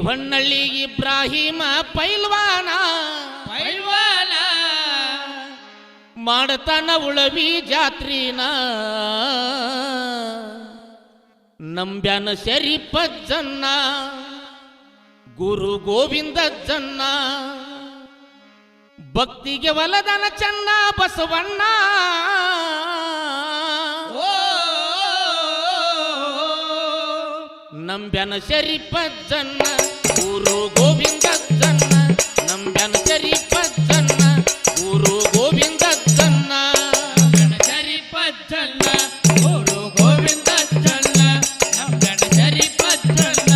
ಹಿರವಣ್ಣಳ್ಳಿ ಇಬ್ರಾಹಿಮ ಪೈಲ್ವಾನ ಮಾಡತಾನ ಉಳವಿ ಜಾತ್ರಿನ ನಂಬ್ಯಾನ ಶರೀಫಜ್ಜನ್ನ ಗುರು ಗೋವಿಂದಜ್ಜನ್ನ ಭಕ್ತಿಗೆ ಒಲದನ ಚೆನ್ನ ಬಸವಣ್ಣ ನಂಬ್ಯಾನ ಶರೀಫಜ್ಜನ್ನ ಗುರು ಗೋವಿಂದಜ್ಜನ್ನ ನಂಬ್ಯಾನ ಶರೀಫಜ್ಜನ್ನ ಗುರು ಗೋವಿಂದಜ್ಜನ್ನ ಶರೀಫಜ್ಜನ್ನ ಗುರು ಗೋವಿಂದಜ್ಜನ್ನ ನಂಬ್ಯಾನ ಶರೀಫಜ್ಜನ್ನ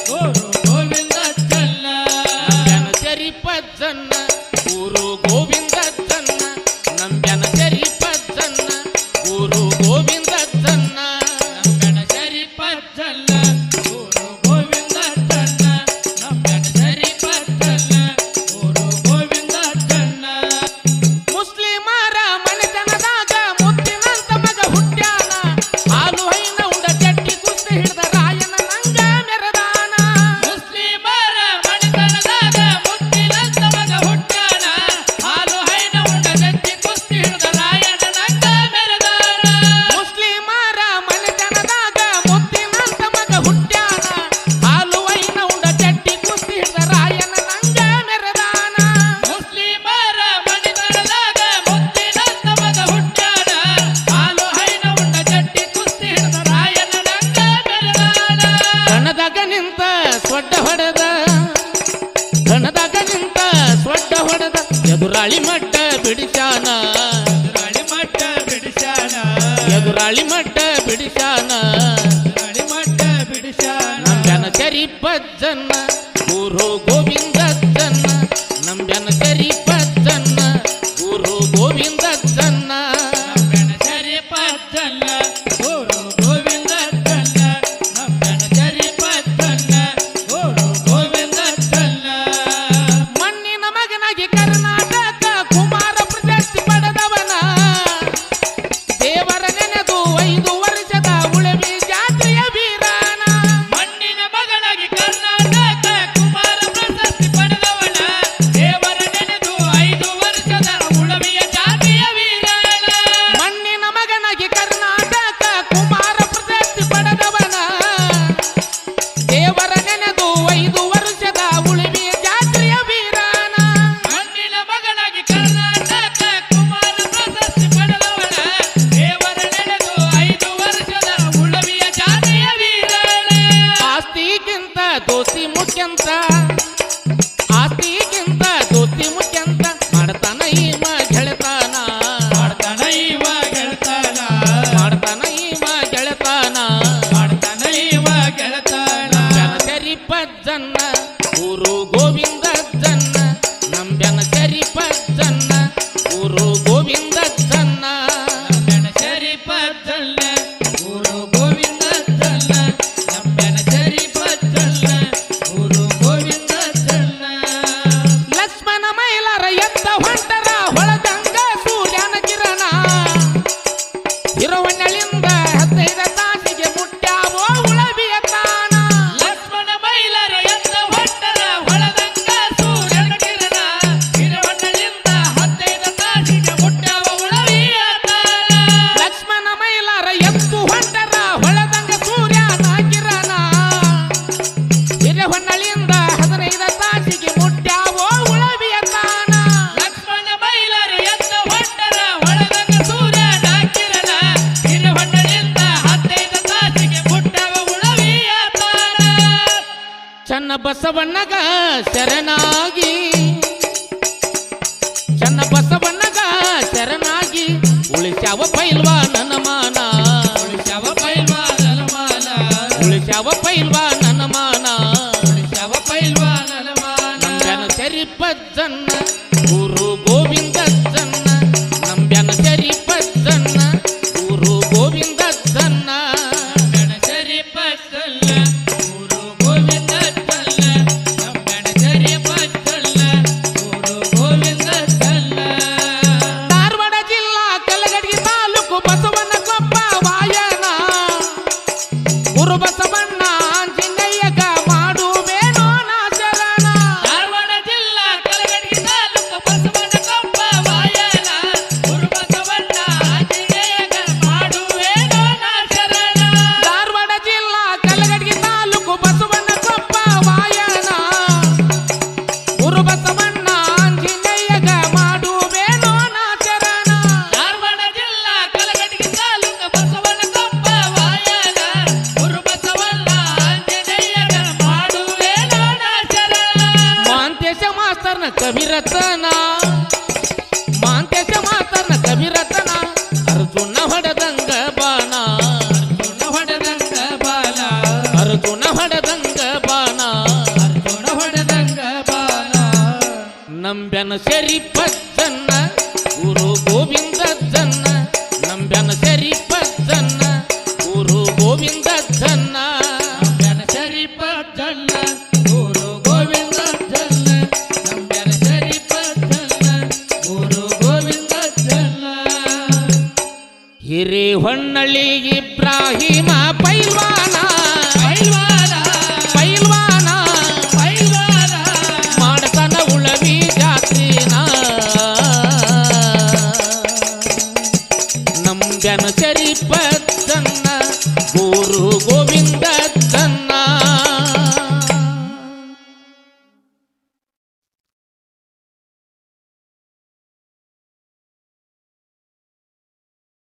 ಗುರು ಗೋವಿಂದಜ್ಜನ್ನ ನಂಬ್ಯಾನ ಶರೀಫಜ್ಜನ್ನ ಗುರು ಗೋವಿಂದಜ್ಜನ್ನ ನಂಬ್ಯಾನ ಶರೀಫಜ್ಜನ್ನ ಗುರು ಗೋವಿಂದಜ್ಜನ್ನ ನಂಬ್ಯಾನ ಶರೀಫಜ್ಜನ್ನ ಗುರು ಗೋವಿಂದಜ್ಜನ್ನ ನಂಬ್ಯಾನ ಶರೀಫಜ್ಜನ್ನ ಗುರು ಗೋವಿಂದಜ್ಜನ್ನ ಮುಸ್ಲಿಮರ ಮನೆತನದಾಗ ಮುತ್ತಿನಂತ ಮಗ ಹುಟ್ಟ್ಯಾನ ಹಾಲು ಹೈನ ಉಂಡ ಜಟ್ಟಿ ಕುಸ್ತಿ ಹಿಡ್ದ ರಾಯನ ನಂಗ ಮೆರದಾನ ಮುಸ್ಲಿಮರ ಮನೆತನದಾಗ ಮುತ್ತಿನಂತ ಮಗ ಹುಟ್ಟ್ಯಾನ ಹಾಲು ಹೈನ ಉಂಡ ಜಟ್ಟಿ ಕುಸ್ತಿ ಹಿಡ್ದ ರಾಯನ ನಂಗ ಮೆರೆದಾನ ಮುಸ್ಲಿಮರ ಮನೆತನದಾಗ ಮುತ್ತಿನಂತ ಮಗ ಹುಟ್ಟ್ಯಾನ ಹಾಲು ಹೈನ ಉಂಡ ಜಟ್ಟಿ ಕುಸ್ತಿ ಹಿಡ್ದ ರಾಯನ ನಂಗ ಮೆರದಾನ ಮುಸ್ಲಿಮರ ಮನೆತನದಾಗ ಮುತ್ತಿನಂತ ಮಗ ಹುಟ್ಟ್ಯಾನ ಹಾಲು ಹೈನ ಉಂಡ ಜಟ್ಟಿ ಕುಸ್ತಿ ಹಿಡ್ದ ರಾಯನ ನಂಗ ಮೆರೆದಾನ ಕಣದಾಗ ನಿಂತ ಸೊಡ್ಡ ಹೊಡೆದ ಕಣದಾಗ ನಿಂತ ಸೊಡ್ಡ ಹೊಡೆದ ಎದುರಾಳಿ ಮಟ್ಟ ಬಿಡಿಸ್ಯಾನ ರಾಳಿ ಮಟ್ಟ ಬಿಡಿಸ್ಯಾನ ಎದುರಾಳಿ ಮಟ್ಟ ಬಿಡಿಸ್ಯಾನ ರಾಳಿ ಮಟ್ಟ ಬಿಡಿಸ್ಯಾನ ನಂಬ್ಯಾನ ಶರೀಫಜ್ಜನ್ನ ಗುರು ಗೋವಿಂದಜ್ಜನ್ನ ನಂಬ್ಯಾನ ಶರೀಫಜ್ಜನ್ನ ಗುರು ಗೋವಿಂದಜ್ಜನ್ನ ನಂಬ್ಯಾನ ಶರೀಫಜ್ಜನ್ನ ಗುರು ಗೋವಿಂದಜ್ಜನ್ನ ನಂಬ್ಯಾನ ಶರೀಫಜ್ಜನ್ನ ಗುರು ಗೋವಿಂದಜ್ಜನ್ನ ಮಣ್ಣಿನ ಮಗನಾಗಿ ಕರ್ನಾಟಕ ಕುಮಾರ ಪ್ರಶಸ್ತಿ ಪಡೆದವನ ದೇವರ ನೆನೆದು 5 ವರ್ಷದ ಉಳವಿ ಜಾತ್ರೆಯ ವೀರಾನ ಮಣ್ಣಿನ ಮಗನಾಗಿ ಕರ್ನಾಟಕ ಕುಮಾರ ಪ್ರಶಸ್ತಿ ಪಡೆದವನ ದೇವರ ನೆನೆದು 5 ವರ್ಷದ ಉಳವಿಯ ಜಾತಿಯ ವೀರನ ಮಣ್ಣಿನ ಮಗನಾಗಿ ಕರ್ನಾಟಕ ಕುಮಾರ ಪ್ರಶಸ್ತಿ ಪಡೆದವನ ದೇವರ ನೆನೆದು 5 ವರ್ಷದ ಉಳವಿಯ ಜಾತ್ರೆಯ ವೀರಾನ ಮಣ್ಣಿನ ಮಗನಾಗಿ ಕರ್ನಾಟಕ ಕುಮಾರ ಪ್ರಶಸ್ತಿ ಪಡೆದವನ ದೇವರ ನೆನೆದು 5 ವರ್ಷದ ಉಳವಿಯ ಜಾತಿಯ ವೀರನ ಆಸ್ತಿಗಿಂತ ದೋಸ್ತಿ ಮುಖ್ಯಂತ ಆಸ್ತಿಗಿಂತ ದೋಸ್ತಿ ಮುಖ್ಯಂತ ಮಾಡ್ತಾನ ಈಮ ಗೆಳತಾನ ಮಾಡ್ತಾನ ಇವ ಗೆಳತಾನ ಮಾಡ್ತಾನ ಈಮ ಗೆಳತಾನ ಮಾಡ್ತಾನ ಇವ ಗೆಳತಾನ ನಂಬ್ಯಾನ ಶರೀಫಜ್ಜನ್ನ ಗುರು ಗೋವಿಂದಜ್ಜನ್ನ ನಂಬ್ಯಾನ ಶರೀಫಜ್ಜನ್ನ ಗುರು ಗೋವಿಂದಜ್ಜನ್ನ ನಂಬ್ಯಾನ ಶರೀಫಜ್ಜನ್ನ ಗುರು ಗೋವಿಂದಜ್ಜನ್ನ ನಂಬ್ಯಾನ ಶರೀಫಜ್ಜನ್ನ ಗುರು ಗೋವಿಂದಜ್ಜನ್ನ ಲಕ್ಷ್ಮಣ ಮೈಲಾರ ಎತ್ತ ಹೊಂಟರ ಹೊಳದಂಗ ಸೂರ್ಯನ ಕಿರಣ ಹಿರವಣ್ಣಳಿಂದ 15 ತಾಸಿಗೆ ಮುಟ್ಟ್ಯಾವೋ ಉಳವಿಯ ತಾಣ ಲಕ್ಷ್ಮಣ ಮೈಲಾರ ಎತ್ತ ಹೊಟ್ಟರ ಹೊಳದಂಗ ಸೂರ್ಯನ ಕಿರಣ ಹಿರವಣ್ಣಳಿಂದ 15 ತಾಸಿಗೆ ಮುಟ್ಟ್ಯಾವ ಉಳವಿಯ ತಾಣ ಲಕ್ಷ್ಮಣ ಮೈಲಾರ ಎತ್ತು ಹೊಂಟರ ಹೊಳದಂಗ ಸೂರ್ಯನ ಕಿರಣ ಹಿರವಣ್ಣಳಿಂದ 15 ತಾಸಿಗೆ ಮುಟ್ಟ್ಯಾವೋ ಉಳವಿಯ ತಾಣ ಲಕ್ಷ್ಮಣ ಮೈಲಾರ ಎತ್ತ ಹೊಟ್ಟರ ಹೊಳದಂಗ ಸೂರ್ಯನ ಕಿರಣ ಹಿರವಣ್ಣಳಿಂದ 15 ತಾಸಿಗೆ ಮುಟ್ಟ್ಯಾವ ಉಳವಿಯ ತಾಣ ಚನ್ನ ಬಸವಣ್ಣಗ ಶರಣಾಗಿ ಚನ್ನ ಬಸವಣ್ಣಗ ಶರಣಾಗಿ ಉಳಿಸ್ಯಾವ ಪೈಲ್ವಾನನ ಮಾನ ಉಳಿಸ್ಯಾವ ಪೈಲ್ವಾನನ ಮಾನ ಉಳಿಸ್ಯಾವ ಪೈಲ್ವಾನನ ಮಾನ ಉಳಿಸ್ಯಾವ ಪೈಲ್ವಾನನ ಮಾನ ನಂಬ್ಯಾನ ಶರೀಫಜ್ಜನ್ನ ಗುರು ಗೋವಿಂದಜ್ಜನ್ನ ನಂಬ್ಯಾನ ಶರೀಫಜ್ಜನ್ನ ಗುರು ಗೋವಿಂದಜ್ಜನ್ನ ನಂಬ್ಯಾನ ಶರೀಫಜ್ಜನ್ನ ಗುರು ಗೋವಿಂದಜ್ಜನ್ನ ನಂಬ್ಯಾನ ಶರೀಫಜ್ಜನ್ನ ಗುರು ಗೋವಿಂದಜ್ಜನ್ನ ಧಾರವಾಡ ಜಿಲ್ಲಾ ಕಲಗಡಿ ತಾಲೂಕು ಬಸವನ ಕೊಪ್ಪ ವಾಯನ ಗುರು ಬಸವಣ್ಣ ಆಂಜನೇಯಗ ಮಾಡುವೇನೋ ನಾ ಮಾತನ್ನ ಕವಿರತನ ಮಾಂತ್ಯಜ ಮಾತನ್ನ ಕವಿರತನ ಅರ್ಜುನ ಹೊಡೆದಂಗ ಬಾಣ ಅರ್ಜುನ ಹೊಡೆದಂಗ ಬಾಲ ಅರ್ಜುನ ಹೊಡೆದಂಗ ಬಾಣ ಅರ್ಜುನ ಹೊಡೆದಂಗ ಬಾಲ ನಂಬ್ಯನ ಸರಿಪಜ್ಜನ್ನ ಗುರು ಗೋವಿಂದಜ್ಜನ್ನ ನಂಬ್ಯನ ಸರಿಪಜ್ಜನ್ನ ಗುರು ಗೋವಿಂದಜ್ಜನ್ನ ನಂಬ್ಯನ ಸರಿಪಜ್ಜನ್ನ ಗುರು ಗೋವಿಂದಜ್ಜನ್ನ ನಂಬ್ಯನ ಸರಿಪಜ್ಜನ್ನ ಗುರು ಗೋವಿಂದಜ್ಜನ್ನ ಹಿರೇಹೊನ್ನಳ್ಳಿಗೆ